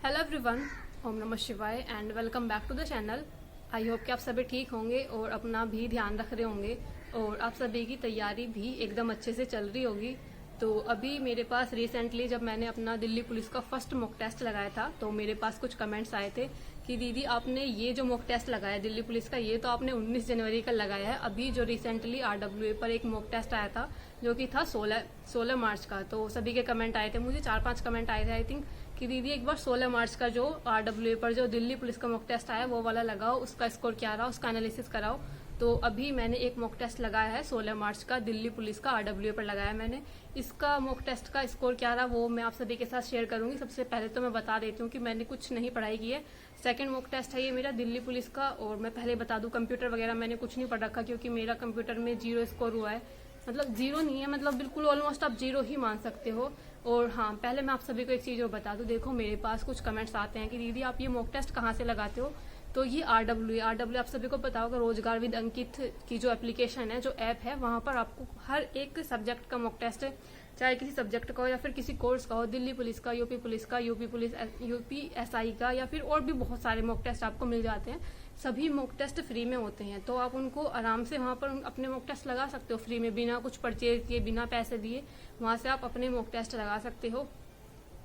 Hello everyone, ओम नमः शिवाय and welcome back to the channel. I hope कि आप सभी ठीक होंगे और अपना भी ध्यान रख रहे होंगे और आप सभी की तैयारी भी एकदम अच्छे से चल रही होगी। तो अभी मेरे पास रिसेंटली जब मैंने अपना दिल्ली पुलिस का फर्स्ट मॉक टेस्ट लगाया था तो मेरे पास कुछ कमेंट्स आए थे कि दीदी आपने ये जो मॉक टेस्ट लगाया दिल्ली पुलिस का, ये तो आपने 19 जनवरी का लगाया है। अभी जो रिसेंटली RWA पर एक मॉक टेस्ट आया था जो कि था 16 मार्च का, तो सभी के कमेंट आए थे, मुझे 4-5 कमेंट आए थे आई थिंक कि दीदी एक बार 16 मार्च का जो RWA पर जो दिल्ली पुलिस का मॉक टेस्ट आया वो वाला लगाओ, उसका स्कोर क्या रहा, उसका एनालिसिस कराओ। तो अभी मैंने एक मॉक टेस्ट लगाया है 16 मार्च का दिल्ली पुलिस का, RWA पर लगाया मैंने। इसका मॉक टेस्ट का स्कोर क्या रहा वो मैं आप सभी के साथ शेयर करूंगी। सबसे पहले तो मैं बता देती हूँ कि मैंने कुछ नहीं पढ़ाई की है। सेकंड मॉक टेस्ट है ये मेरा दिल्ली पुलिस का, और मैं पहले बता दूं कंप्यूटर वगैरह मैंने कुछ नहीं पढ़ रखा क्योंकि मेरा कंप्यूटर में 0 स्कोर हुआ है। मतलब 0 नहीं है, मतलब बिल्कुल ऑलमोस्ट आप 0 ही मान सकते हो। और हाँ, पहले मैं आप सभी को एक चीज और बता दूं, देखो मेरे पास कुछ कमेंट्स आते हैं कि दीदी आप ये मॉक टेस्ट कहाँ से लगाते हो। तो ये RWA आप सभी को पता होगा, रोजगार विद अंकित की जो एप्लीकेशन है, जो ऐप है, वहां पर आपको हर एक सब्जेक्ट का मॉक टेस्ट, चाहे किसी सब्जेक्ट का हो या फिर किसी कोर्स का हो, दिल्ली पुलिस का, यूपी पुलिस का, UPSI का, या फिर और भी बहुत सारे मॉक टेस्ट आपको मिल जाते हैं। सभी मॉक टेस्ट फ्री में होते हैं, तो आप उनको आराम से वहां पर अपने मॉक टेस्ट लगा सकते हो फ्री में, बिना कुछ परचेज किए, बिना पैसे दिए। वहां से आप अपने मॉक टेस्ट लगा सकते हो।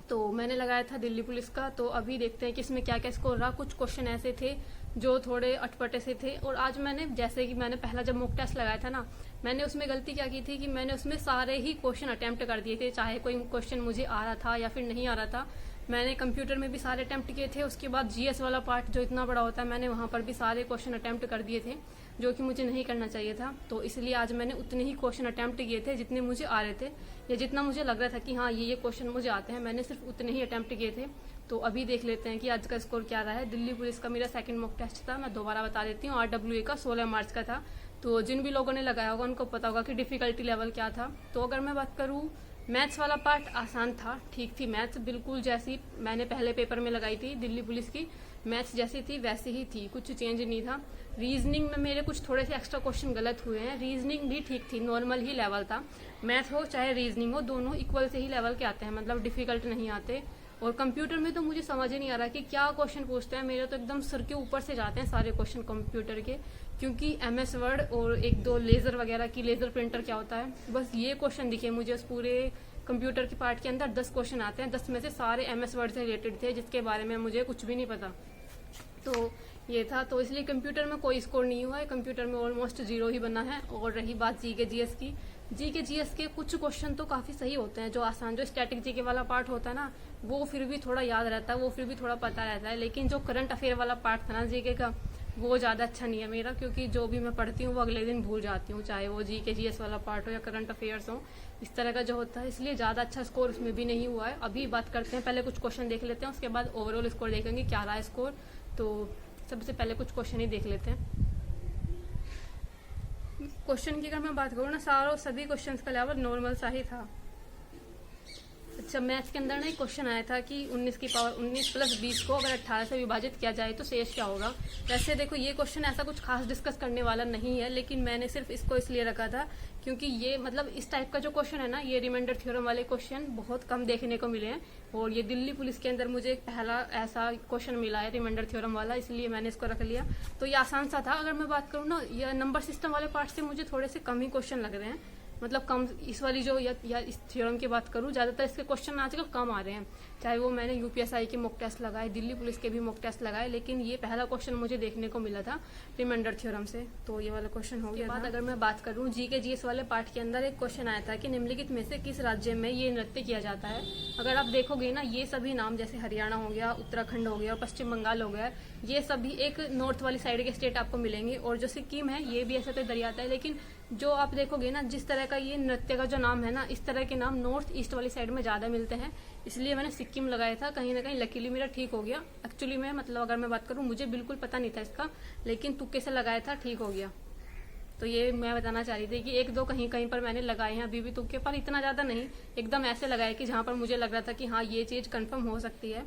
तो मैंने लगाया था दिल्ली पुलिस का। तो अभी देखते हैं कि इसमें क्या क्या स्कोर रहा। कुछ क्वेश्चन ऐसे थे जो थोड़े अटपटे से थे, और आज मैंने जैसे कि मैंने पहला जब मॉक टेस्ट लगाया था ना, मैंने उसमें गलती क्या की थी कि मैंने उसमें सारे ही क्वेश्चन अटेम्प्ट कर दिए थे, चाहे कोई क्वेश्चन मुझे आ रहा था या फिर नहीं आ रहा था। मैंने कंप्यूटर में भी सारे अटेम्प्ट किए थे। उसके बाद GS वाला पार्ट जो इतना बड़ा होता है, मैंने वहां पर भी सारे क्वेश्चन अटेम्प्ट कर दिए थे, जो कि मुझे नहीं करना चाहिए था। तो इसलिए आज मैंने उतने ही क्वेश्चन अटेम्प्ट किए थे जितने मुझे आ रहे थे, या जितना मुझे लग रहा था कि हाँ ये क्वेश्चन मुझे आते हैं, मैंने सिर्फ उतने ही अटेम्प्ट किए थे। तो अभी देख लेते हैं कि आज का स्कोर क्या रहा है। दिल्ली पुलिस का मेरा सेकंड मॉक टेस्ट था, मैं दोबारा बता देती हूँ, RWA का 16 मार्च का था। तो जिन भी लोगों ने लगाया होगा उनको पता होगा कि डिफिकल्टी लेवल क्या था। तो अगर मैं बात करूँ, मैथ्स वाला पार्ट आसान था, ठीक थी। मैथ्स बिल्कुल जैसी मैंने पहले पेपर में लगाई थी दिल्ली पुलिस की, मैथ्स जैसी थी वैसी ही थी, कुछ चेंज नहीं था। रीजनिंग में मेरे कुछ थोड़े से एक्स्ट्रा क्वेश्चन गलत हुए हैं, रीजनिंग भी ठीक थी, नॉर्मल ही लेवल था। मैथ हो चाहे रीजनिंग हो, दोनों इक्वल से ही लेवल के आते हैं, मतलब डिफिकल्ट नहीं आते। और कंप्यूटर में तो मुझे समझ ही नहीं आ रहा कि क्या क्वेश्चन पूछते हैं, मेरे तो एकदम सर के ऊपर से जाते हैं सारे क्वेश्चन कंप्यूटर के, क्योंकि MS वर्ड और एक दो लेजर वगैरह की, लेजर प्रिंटर क्या होता है, बस ये क्वेश्चन दिखे मुझे उस पूरे कंप्यूटर के पार्ट के अंदर। 10 क्वेश्चन आते हैं, 10 में से सारे MS वर्ड से रिलेटेड थे, जिसके बारे में मुझे कुछ भी नहीं पता। तो ये था, तो इसलिए कंप्यूटर में कोई स्कोर नहीं हुआ है, कंप्यूटर में ऑलमोस्ट 0 ही बना है। और रही बात GS की, GS के कुछ क्वेश्चन तो काफी सही होते हैं, जो आसान, जो स्टैटिक GK वाला पार्ट होता है ना, वो फिर भी थोड़ा याद रहता है, वो फिर भी थोड़ा पता रहता है। लेकिन जो करंट अफेयर वाला पार्ट था ना GK का, वो ज्यादा अच्छा नहीं है मेरा, क्योंकि जो भी मैं पढ़ती हूँ वो अगले दिन भूल जाती हूँ, चाहे वो GS वाला पार्ट हो या करंट अफेयर्स हो, इस तरह का जो होता है, इसलिए ज्यादा अच्छा स्कोर उसमें भी नहीं हुआ है। अभी बात करते हैं, पहले कुछ क्वेश्चन देख लेते हैं, उसके बाद ओवरऑल स्कोर देखेंगे क्या रहा है स्कोर। तो सबसे पहले कुछ क्वेश्चन ही देख लेते हैं। क्वेश्चन की अगर मैं बात करूँ ना, सभी क्वेश्चन का लेवल नॉर्मल सा ही था। अच्छा, मैथ्स के अंदर ना एक क्वेश्चन आया था कि 19 की पावर 19 + 20 को अगर 18 से विभाजित किया जाए तो शेष क्या होगा। वैसे देखो ये क्वेश्चन ऐसा कुछ खास डिस्कस करने वाला नहीं है, लेकिन मैंने सिर्फ इसको इसलिए रखा था क्योंकि ये, मतलब इस टाइप का जो क्वेश्चन है ना, ये रिमाइंडर थ्योरम वाले क्वेश्चन बहुत कम देखने को मिले हैं, और ये दिल्ली पुलिस के अंदर मुझे एक पहला ऐसा क्वेश्चन मिला है रिमाइंडर थ्योरम वाला, इसलिए मैंने इसको रख लिया। तो ये आसान सा था। अगर मैं बात करूँ ना, ये नंबर सिस्टम वाले पार्ट से मुझे थोड़े से कम ही क्वेश्चन लग रहे हैं, मतलब कम, इस वाली जो या इस थ्योरम की बात करूं, ज्यादातर इसके क्वेश्चन आजकल कम आ रहे हैं, चाहे वो मैंने UPSI के मॉक टेस्ट लगाए, दिल्ली पुलिस के भी मॉक टेस्ट लगाए, लेकिन ये पहला क्वेश्चन मुझे देखने को मिला था रिमाइंडर थ्योरम से। तो ये वाला क्वेश्चन हो गया। बाद अगर मैं बात करूं, GS वाले पार्ट के अंदर एक क्वेश्चन आया था कि निम्नलिखित में से किस राज्य में ये नृत्य किया जाता है। अगर आप देखोगे ना, ये सभी नाम जैसे हरियाणा हो गया, उत्तराखंड हो गया, पश्चिम बंगाल हो गया, ये सभी एक नॉर्थ वाली साइड के स्टेट आपको मिलेंगे, और जो सिक्किम है ये भी ऐसे तो दरियाता है। लेकिन जो आप देखोगे ना, जिस तरह का ये नृत्य का जो नाम है ना, इस तरह के नाम नॉर्थ ईस्ट वाली साइड में ज्यादा मिलते हैं, इसलिए मैंने सिक्किम लगाया था। कहीं ना कहीं लकीली मेरा ठीक हो गया। एक्चुअली में, मतलब अगर मैं बात करूं, मुझे बिल्कुल पता नहीं था इसका, लेकिन तुक्के से लगाया था, ठीक हो गया। तो ये मैं बताना चाह रही थी कि एक दो कहीं कहीं पर मैंने लगाए हैं अभी भी तुक्के, पर इतना ज्यादा नहीं, एकदम ऐसे लगाए कि जहां पर मुझे लग रहा था कि हाँ ये चीज कंफर्म हो सकती है।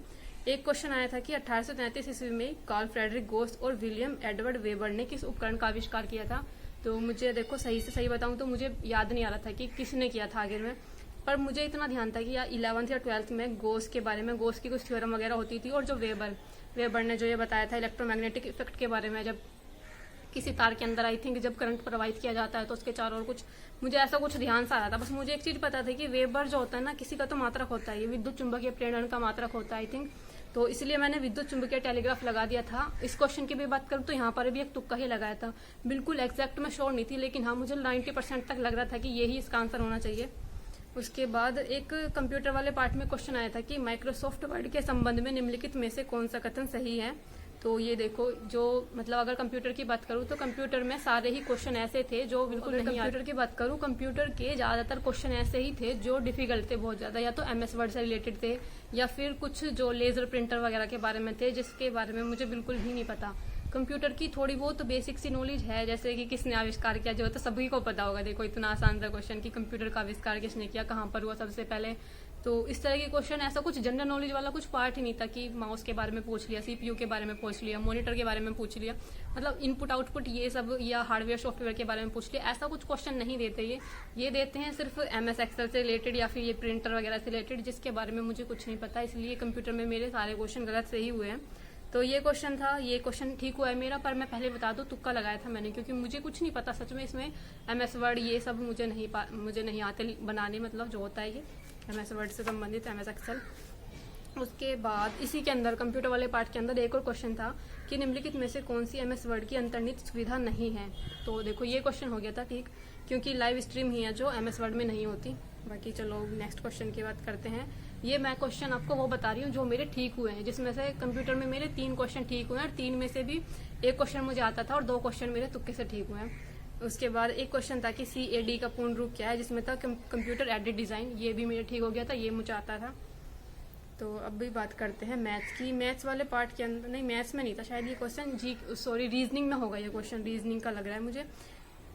एक क्वेश्चन आया था कि 1833 ईस्वी में कार्ल फ्रेडरिक गोस्ट और विलियम एडवर्ड वेबर ने किस उपकरण का आविष्कार किया था। तो मुझे देखो, सही से सही बताऊं तो मुझे याद नहीं आ रहा था कि किसने किया था आखिर में। पर मुझे इतना ध्यान था कि यार 11th या 12th में गोस के बारे में, गोस की कुछ थ्योरम वगैरह होती थी, और जो वेबर ने जो ये बताया था इलेक्ट्रोमैग्नेटिक इफेक्ट के बारे में, जब किसी तार के अंदर आई थिंक जब करंट प्रवाहित किया जाता है तो उसके चारों ओर कुछ, मुझे ऐसा कुछ ध्यान से आ रहा था। बस मुझे एक चीज पता था कि वेबर जो होता है ना, किसी का तो मात्रक होता है, ये विद्युत चुंबकीय प्रेरण का मात्रक होता है आई थिंक। तो इसलिए मैंने विद्युत चुंबकीय टेलीग्राफ लगा दिया था। इस क्वेश्चन की भी बात करूँ तो यहाँ पर भी एक तुक्का ही लगाया था, बिल्कुल एग्जैक्ट में श्योर नहीं थी, लेकिन हाँ मुझे 90% तक लग रहा था कि यही इसका आंसर होना चाहिए। उसके बाद एक कंप्यूटर वाले पार्ट में क्वेश्चन आया था कि माइक्रोसॉफ्ट वर्ड के संबंध में निम्नलिखित में से कौन सा कथन सही है। तो ये देखो, जो मतलब अगर कंप्यूटर की बात करूँ तो कंप्यूटर में सारे ही क्वेश्चन ऐसे थे जो बिल्कुल नहीं, कंप्यूटर की बात करूँ कंप्यूटर के ज्यादातर क्वेश्चन ऐसे ही थे जो डिफिकल्ट थे बहुत ज्यादा, या तो MS वर्ड से रिलेटेड थे या फिर कुछ जो लेजर प्रिंटर वगैरह के बारे में थे, जिसके बारे में मुझे बिल्कुल भी नहीं पता। कंप्यूटर की थोड़ी बहुत तो बेसिक सी नॉलेज है, जैसे कि किसने आविष्कार किया, जो तो सभी को पता होगा। देखो इतना आसान था क्वेश्चन कि कंप्यूटर का आविष्कार किसने किया, कहाँ पर हुआ सबसे पहले। तो इस तरह के क्वेश्चन, ऐसा कुछ जनरल नॉलेज वाला कुछ पार्ट ही नहीं था कि माउस के बारे में पूछ लिया, CPU के बारे में पूछ लिया, मॉनिटर के बारे में पूछ लिया, मतलब इनपुट आउटपुट ये सब, या हार्डवेयर सॉफ्टवेयर के बारे में पूछ लिया। ऐसा कुछ क्वेश्चन नहीं देते ये देते हैं सिर्फ MS एक्सेल से रिलेटेड या फिर ये प्रिंटर वगैरह से रिलेटेड, जिसके बारे में मुझे कुछ नहीं पता। इसलिए कंप्यूटर में मेरे सारे क्वेश्चन गलत से ही हुए हैं। तो ये क्वेश्चन था, ये क्वेश्चन ठीक हुआ है मेरा, पर मैं पहले बता दूं तुक्का लगाया था मैंने, क्योंकि मुझे कुछ नहीं पता सच में इसमें। MS वर्ड ये सब मुझे नहीं आते बनाने, मतलब जो होता है ये MS वर्ड से संबंधित MS एक्सेल। उसके बाद इसी के अंदर कंप्यूटर वाले पार्ट के अंदर एक और क्वेश्चन था कि निम्नलिखित में से कौन सी MS वर्ड की अंतर्निहित सुविधा नहीं है। तो देखो ये क्वेश्चन हो गया था ठीक, क्योंकि लाइव स्ट्रीम ही है जो MS वर्ड में नहीं होती। बाकी चलो नेक्स्ट क्वेश्चन की बात करते हैं। ये मैं क्वेश्चन आपको वो बता रही हूँ जो मेरे ठीक हुए हैं, जिसमें से कंप्यूटर में मेरे 3 क्वेश्चन ठीक हुए हैं, और 3 में से भी एक क्वेश्चन मुझे आता था और 2 क्वेश्चन मेरे तुक्के से ठीक हुए हैं। उसके बाद एक क्वेश्चन था कि CAD का पूर्ण रूप क्या है, जिसमें था कंप्यूटर एडेड डिजाइन, ये भी मेरे ठीक हो गया था, ये मुझे आता था। तो अब भी बात करते हैं मैथ्स की। मैथ्स वाले पार्ट के अंदर, नहीं मैथ्स में नहीं था शायद ये क्वेश्चन, रीजनिंग में होगा ये क्वेश्चन, रीजनिंग का लग रहा है मुझे।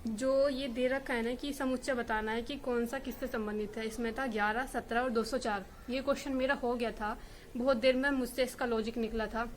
जो ये दे रखा है ना कि समुच्चय बताना है कि कौन सा किससे संबंधित है, इसमें था 11, 17 और 204। ये क्वेश्चन मेरा हो गया था, बहुत देर में मुझसे इसका लॉजिक निकला था।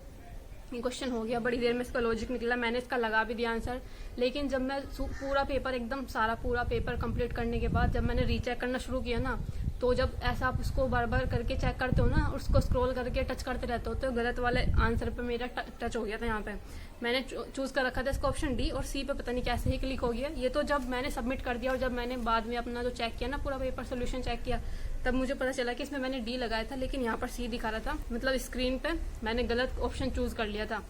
ये क्वेश्चन हो गया, बड़ी देर में इसका लॉजिक निकला, मैंने इसका लगा भी दिया आंसर। लेकिन जब मैं पूरा पेपर एकदम सारा पूरा पेपर कंप्लीट करने के बाद जब मैंने रीचेक करना शुरू किया ना, तो जब ऐसा आप उसको बार बार करके चेक करते हो ना, उसको स्क्रॉल करके टच करते रहते हो, तो गलत वाले आंसर पे मेरा टच हो गया था। यहाँ पे मैंने चूज कर रखा था इसका ऑप्शन D, और C पे पता नहीं कैसे ही क्लिक हो गया। ये तो जब मैंने सबमिट कर दिया और जब मैंने बाद में अपना जो चेक किया ना, पूरा पेपर सोल्यूशन चेक किया, तब मुझे पता चला कि इसमें मैंने D लगाया था, लेकिन यहाँ पर C दिखा रहा था, मतलब स्क्रीन पे मैंने गलत ऑप्शन चूज कर लिया था।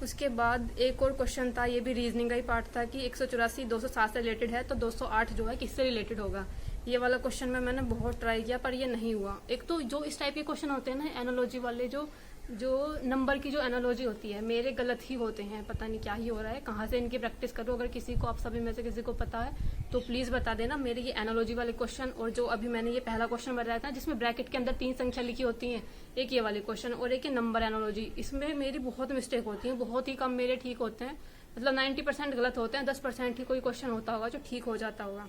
उसके बाद एक और क्वेश्चन था, ये भी रीजनिंग का ही पार्ट था कि 184 207 से रिलेटेड है, तो 208 जो है किससे रिलेटेड होगा। ये वाला क्वेश्चन में मैंने बहुत ट्राई किया पर ये नहीं हुआ। एक तो जो इस टाइप के क्वेश्चन होते हैं ना एनालॉजी वाले, जो नंबर की जो एनालॉजी होती है, मेरे गलत ही होते हैं, पता नहीं क्या ही हो रहा है, कहाँ से इनकी प्रैक्टिस करूँ। अगर किसी को, आप सभी में से किसी को पता है तो प्लीज बता देना। मेरे ये एनालॉजी वाले क्वेश्चन, और जो अभी मैंने ये पहला क्वेश्चन बताया था जिसमें ब्रैकेट के अंदर 3 संख्या लिखी होती है, एक ये वाले क्वेश्चन और एक ये नंबर एनालॉजी, इसमें मेरी बहुत मिस्टेक होती है, बहुत ही कम मेरे ठीक होते हैं, मतलब 90% गलत होते हैं, 10% ही कोई क्वेश्चन होता होगा जो ठीक हो जाता होगा।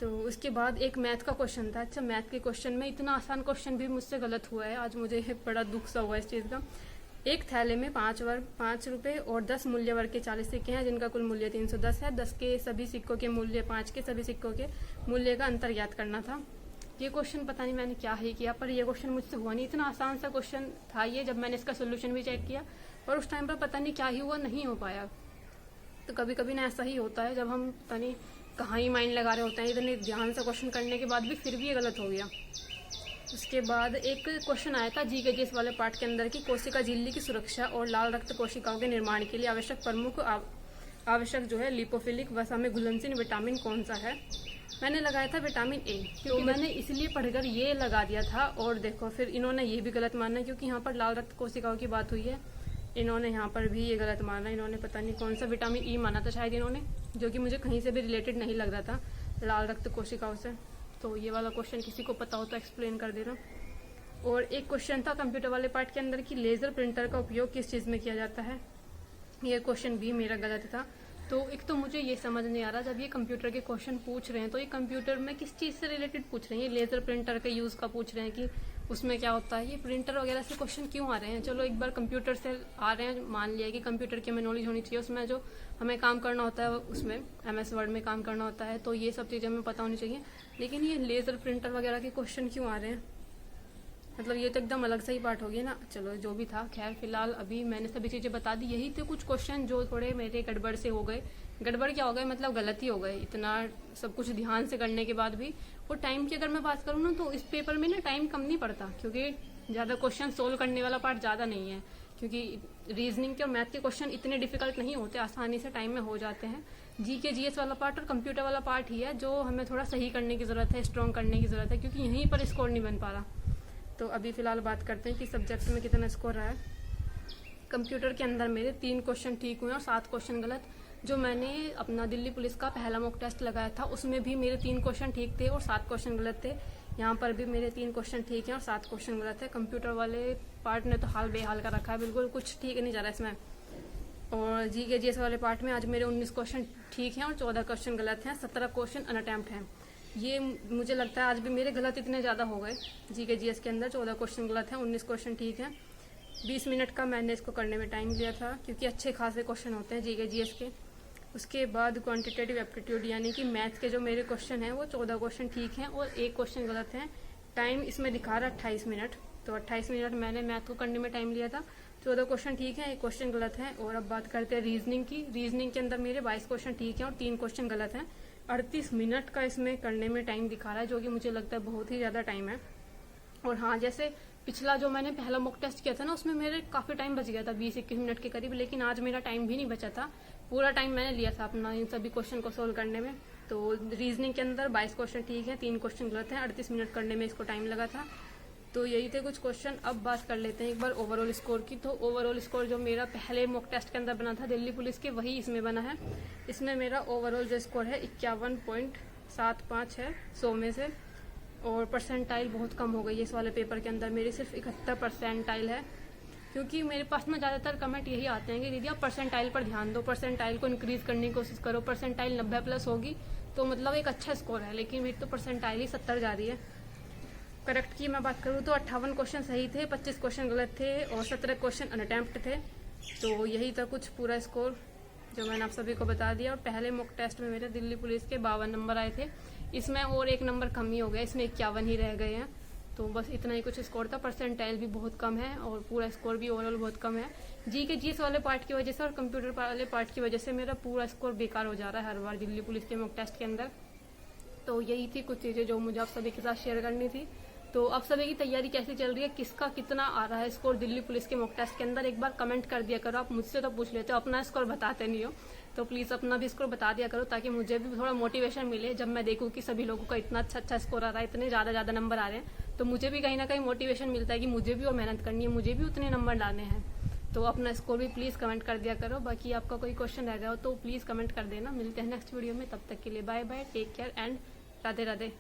तो उसके बाद एक मैथ का क्वेश्चन था। अच्छा, मैथ के क्वेश्चन में इतना आसान क्वेश्चन भी मुझसे गलत हुआ है, आज मुझे बड़ा दुख सा हुआ इस चीज़ का। एक थैले में 5 रुपए और 10 मूल्य वर्ग के 40 सिक्के हैं, जिनका कुल मूल्य 310 है। 10 के सभी सिक्कों के मूल्य 5 के सभी सिक्कों के मूल्य का अंतर ज्ञात करना था। ये क्वेश्चन पता नहीं मैंने क्या ही किया, पर ये क्वेश्चन मुझसे हुआ नहीं। इतना आसान सा क्वेश्चन था ये, जब मैंने इसका सोल्यूशन भी चेक किया, और उस टाइम पर पता नहीं क्या ही हुआ, नहीं हो पाया। तो कभी कभी ना ऐसा ही होता है, जब हम पता नहीं कहाँ ही माइंड लगा रहे होते हैं, इतने ध्यान से क्वेश्चन करने के बाद भी फिर भी ये गलत हो गया। उसके बाद एक क्वेश्चन आया था जी के जी वाले पार्ट के अंदर की कोशिका झिल्ली की सुरक्षा और लाल रक्त कोशिकाओं के निर्माण के लिए आवश्यक प्रमुख आवश्यक जो है लिपोफिलिक वसा में घुलनशील विटामिन कौन सा है। मैंने लगाया था विटामिन ए, क्योंकि मैंने इसलिए पढ़कर ये लगा दिया था, और देखो फिर इन्होंने ये भी गलत माना, क्योंकि यहाँ पर लाल रक्त कोशिकाओं की बात हुई है, इन्होंने यहाँ पर भी ये गलत माना। इन्होंने पता नहीं कौन सा विटामिन ई माना था शायद इन्होंने, जो कि मुझे कहीं से भी रिलेटेड नहीं लग रहा था लाल रक्त कोशिकाओं से। तो ये वाला क्वेश्चन किसी को पता हो तो एक्सप्लेन कर देना। और एक क्वेश्चन था कंप्यूटर वाले पार्ट के अंदर कि लेजर प्रिंटर का उपयोग किस चीज़ में किया जाता है। ये क्वेश्चन भी मेरा गलत था। तो एक तो मुझे ये समझ नहीं आ रहा, जब ये कंप्यूटर के क्वेश्चन पूछ रहे हैं तो ये कंप्यूटर में किस चीज़ से रिलेटेड पूछ रहे हैं। ये लेजर प्रिंटर के यूज़ का पूछ रहे हैं कि उसमें क्या होता है, ये प्रिंटर वगैरह से क्वेश्चन क्यों आ रहे हैं। चलो एक बार कंप्यूटर से आ रहे हैं, मान लिया कि कंप्यूटर की हमें नॉलेज होनी चाहिए, उसमें जो हमें काम करना होता है उसमें MS वर्ड में काम करना होता है, तो ये सब चीज़ें हमें पता होनी चाहिए। लेकिन ये लेज़र प्रिंटर वगैरह के क्वेश्चन क्यों आ रहे हैं, मतलब ये तो एकदम अलग सा ही पार्ट हो गया ना। चलो जो भी था, खैर फिलहाल अभी मैंने सभी चीज़ें बता दी। यही थे कुछ क्वेश्चन जो थोड़े मेरे गड़बड़ से हो गए। गड़बड़ क्या हो गए, मतलब गलती हो गई, इतना सब कुछ ध्यान से करने के बाद भी। और टाइम की अगर मैं बात करूँ ना, तो इस पेपर में ना टाइम कम नहीं पड़ता, क्योंकि ज़्यादा क्वेश्चन सोल्व करने वाला पार्ट ज़्यादा नहीं है, क्योंकि रीजनिंग के और मैथ के क्वेश्चन इतने डिफिकल्ट नहीं होते, आसानी से टाइम में हो जाते हैं। GK GS वाला पार्ट और कंप्यूटर वाला पार्ट ही है जो हमें थोड़ा सही करने की ज़रूरत है, स्ट्रॉन्ग करने की ज़रूरत है, क्योंकि यहीं पर स्कोर नहीं बन पा रहा। तो अभी फ़िलहाल बात करते हैं कि सब्जेक्ट में कितना स्कोर रहा है। कंप्यूटर के अंदर मेरे 3 क्वेश्चन ठीक हुए और 7 क्वेश्चन गलत। जो मैंने अपना दिल्ली पुलिस का पहला मॉक टेस्ट लगाया था, उसमें भी मेरे 3 क्वेश्चन ठीक थे और 7 क्वेश्चन गलत थे। यहाँ पर भी मेरे 3 क्वेश्चन ठीक हैं और 7 क्वेश्चन गलत है। कंप्यूटर वाले पार्ट ने तो हाल बेहाल का रखा है, बिल्कुल कुछ ठीक नहीं जा रहा है इसमें। और GK GS वाले पार्ट में आज मेरे 19 क्वेश्चन ठीक हैं और 14 क्वेश्चन गलत हैं, 17 क्वेश्चन अनअटेम्प्ट हैं। ये मुझे लगता है आज भी मेरे गलत इतने ज़्यादा हो गए। GK GS के अंदर 14 क्वेश्चन गलत हैं, 19 क्वेश्चन ठीक हैं। 20 मिनट का मैंने इसको करने में टाइम लिया था, क्योंकि अच्छे खासे क्वेश्चन होते हैं GK GS के। उसके बाद क्वांटिटेटिव एप्टीट्यूड यानी कि मैथ के जो मेरे क्वेश्चन हैं वो 14 क्वेश्चन ठीक हैं और 1 क्वेश्चन गलत है। टाइम इसमें दिखा रहा 28 मिनट, तो 28 मिनट मैंने मैथ को करने में टाइम लिया था। 14 क्वेश्चन ठीक है, 1 क्वेश्चन गलत है। और अब बात करते हैं रीजनिंग की। रीजनिंग के अंदर मेरे 22 क्वेश्चन ठीक हैं और 3 क्वेश्चन गलत हैं। 38 मिनट का इसमें करने में टाइम दिखा रहा है, जो कि मुझे लगता है बहुत ही ज़्यादा टाइम है। और हाँ, जैसे पिछला जो मैंने पहला मॉक टेस्ट किया था ना, उसमें मेरे काफ़ी टाइम बच गया था, 20-21 मिनट के करीब। लेकिन आज मेरा टाइम भी नहीं बचा था, पूरा टाइम मैंने लिया था अपना इन सभी क्वेश्चन को सोल्व करने में। तो रीजनिंग के अंदर 22 क्वेश्चन ठीक है, 3 क्वेश्चन गलत हैं, 38 मिनट करने में इसको टाइम लगा था। तो यही थे कुछ क्वेश्चन। अब बात कर लेते हैं एक बार ओवरऑल स्कोर की। तो ओवरऑल स्कोर जो मेरा पहले मॉक टेस्ट के अंदर बना था दिल्ली पुलिस के, वही इसमें बना है। इसमें मेरा ओवरऑल जो स्कोर है 51.75 है 100 में से। और परसेंटाइल बहुत कम हो गई है इस वाले पेपर के अंदर, मेरी सिर्फ 71 परसेंटाइल है। क्योंकि मेरे पास में ज़्यादातर कमेंट यही आते हैं कि दीदी आप परसेंटाइल पर ध्यान दो, परसेंटाइल को इंक्रीज करने की कोशिश करो, परसेंटाइल 90+ होगी तो मतलब एक अच्छा स्कोर है। लेकिन मेरी तो परसेंटाइल ही 70 जा रही है। करेक्ट की मैं बात करूँ तो 58 क्वेश्चन सही थे, 25 क्वेश्चन गलत थे और 17 क्वेश्चन अनअटेम्प्ट थे। तो यही था कुछ पूरा स्कोर जो मैंने आप सभी को बता दिया। और पहले मॉक टेस्ट में मेरे दिल्ली पुलिस के 52 नंबर आए थे, इसमें और 1 नंबर कम ही हो गया, इसमें 51 ही रह गए हैं। तो बस इतना ही कुछ स्कोर था। परसेंटाइल भी बहुत कम है और पूरा स्कोर भी ओवरऑल बहुत कम है। GK GS वाले पार्ट की वजह से और कंप्यूटर वाले पार्ट की वजह से मेरा पूरा स्कोर बेकार हो जा रहा है हर बार दिल्ली पुलिस के मॉक टेस्ट के अंदर। तो यही थी कुछ चीज़ें जो मुझे आप सभी के साथ शेयर करनी थी। तो आप सभी की तैयारी कैसी चल रही है, किसका कितना आ रहा है स्कोर दिल्ली पुलिस के मॉक टेस्ट के अंदर, एक बार कमेंट कर दिया करो। आप मुझसे तो पूछ लेते हो, अपना स्कोर बताते नहीं हो, तो प्लीज़ अपना भी स्कोर बता दिया करो, ताकि मुझे भी थोड़ा मोटिवेशन मिले। जब मैं देखूँ कि सभी लोगों का इतना अच्छा स्कोर आ रहा है, इतने ज़्यादा नंबर आ रहे हैं, तो मुझे भी कहीं ना कहीं मोटिवेशन मिलता है कि मुझे भी और मेहनत करनी है, मुझे भी उतने नंबर लाने हैं। तो अपना स्कोर भी प्लीज़ कमेंट कर दिया करो। बाकी आपका कोई क्वेश्चन रह गया हो तो प्लीज़ कमेंट कर देना। मिलते हैं नेक्स्ट वीडियो में, तब तक के लिए bye bye, take care and Radhe Radhe.